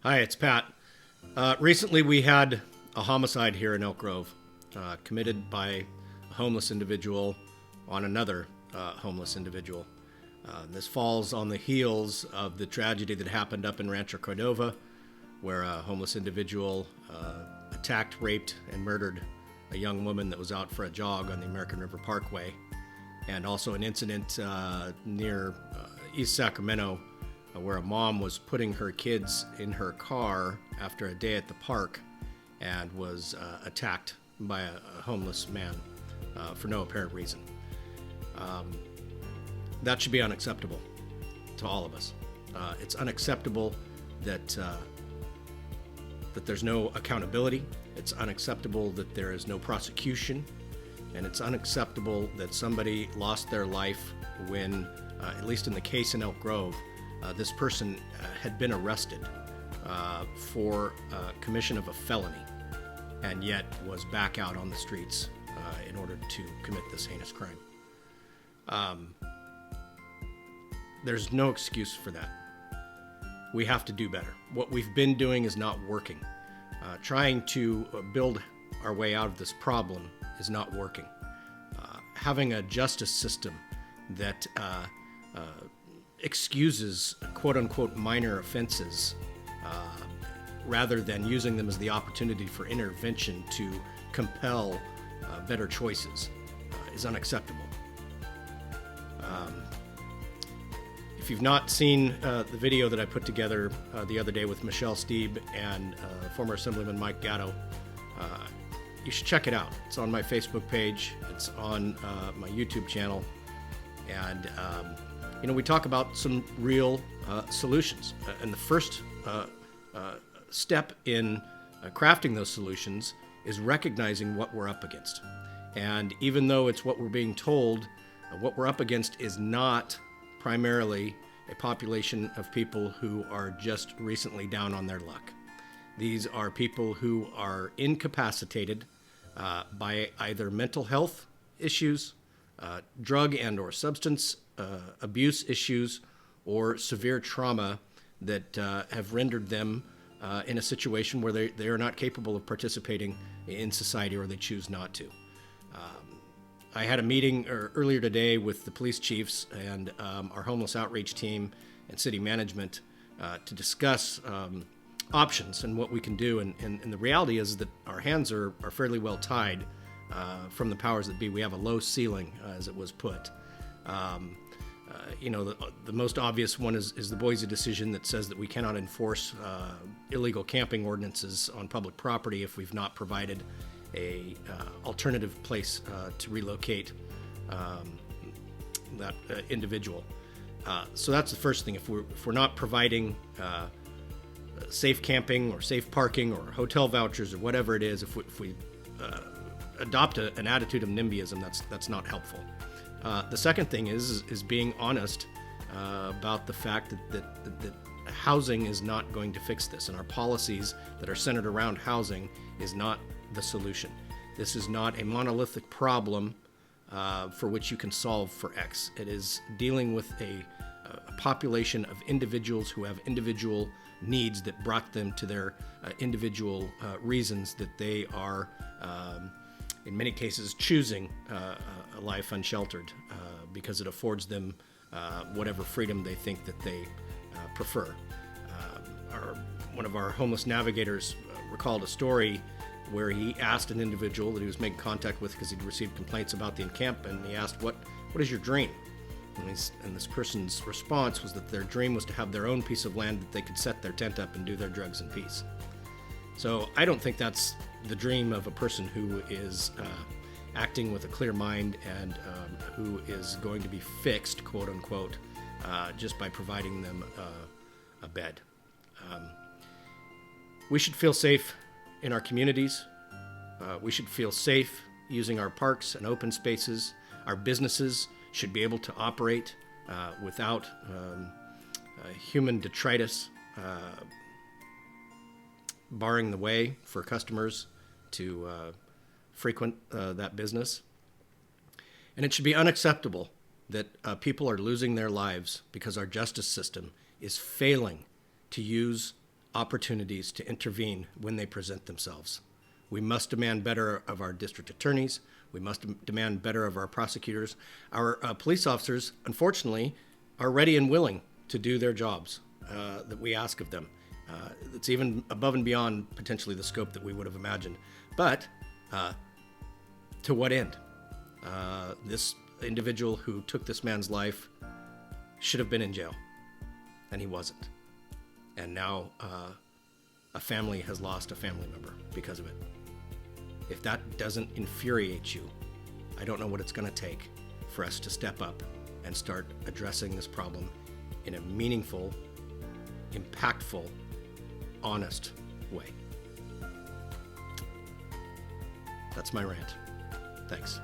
Hi, it's Pat. Recently, we had a homicide here in Elk Grove committed by a homeless individual on another homeless individual. This falls on the heels of the tragedy that happened up in Rancho Cordova, where a homeless individual attacked, raped, and murdered a young woman that was out for a jog on the American River Parkway, and also an incident near East Sacramento where a mom was putting her kids in her car after a day at the park and was attacked by a homeless man for no apparent reason. That should be unacceptable to all of us. It's unacceptable that there's no accountability. It's unacceptable that there is no prosecution. And it's unacceptable that somebody lost their life when, at least in the case in Elk Grove, this person had been arrested for commission of a felony and yet was back out on the streets in order to commit this heinous crime. There's no excuse for that. We have to do better. What we've been doing is not working. Trying to build our way out of this problem is not working. Having a justice system that excuses quote-unquote minor offenses rather than using them as the opportunity for intervention to compel better choices is unacceptable. If you've not seen the video that I put together the other day with Michelle Steeb and former Assemblyman Mike Gatto, you should check it out. It's on my Facebook page. It's on my YouTube channel. And, we talk about some real solutions. And the first step in crafting those solutions is recognizing what we're up against. And even though it's what we're being told, what we're up against is not primarily a population of people who are just recently down on their luck. These are people who are incapacitated by either mental health issues, drug and or substance abuse issues, or severe trauma that have rendered them in a situation where they are not capable of participating in society, or they choose not to. I had a meeting earlier today with the police chiefs and our homeless outreach team and city management to discuss options and what we can do. And the reality is that our hands are fairly well tied from the powers that be. We have a low ceiling, as it was put. The most obvious one is the Boise decision that says that we cannot enforce illegal camping ordinances on public property if we've not provided a alternative place to relocate that individual. So that's the first thing. If we're not providing safe camping or safe parking or hotel vouchers or whatever it is, if we adopt an attitude of NIMBYism, that's not helpful. The second thing is being honest about the fact that housing is not going to fix this, and our policies that are centered around housing is not the solution. This is not a monolithic problem for which you can solve for X. It is dealing with a population of individuals who have individual needs that brought them to their individual reasons that they are, in many cases, choosing a life unsheltered because it affords them whatever freedom they think that they prefer. One of our homeless navigators recalled a story where he asked an individual that he was making contact with because he'd received complaints about the encampment, and he asked, what is your dream? And this person's response was that their dream was to have their own piece of land that they could set their tent up and do their drugs in peace. So I don't think that's the dream of a person who is acting with a clear mind and who is going to be fixed, quote unquote, just by providing them a bed. We should feel safe in our communities. We should feel safe using our parks and open spaces. Our businesses should be able to operate without human detritus barring the way for customers to frequent that business. And it should be unacceptable that people are losing their lives because our justice system is failing to use opportunities to intervene when they present themselves. We must demand better of our district attorneys. We must demand better of our prosecutors. Our police officers, unfortunately, are ready and willing to do their jobs that we ask of them. It's even above and beyond potentially the scope that we would have imagined. But to what end? This individual who took this man's life should have been in jail, and he wasn't. And now a family has lost a family member because of it. If that doesn't infuriate you, I don't know what it's going to take for us to step up and start addressing this problem in a meaningful, impactful, honest way. That's my rant. Thanks.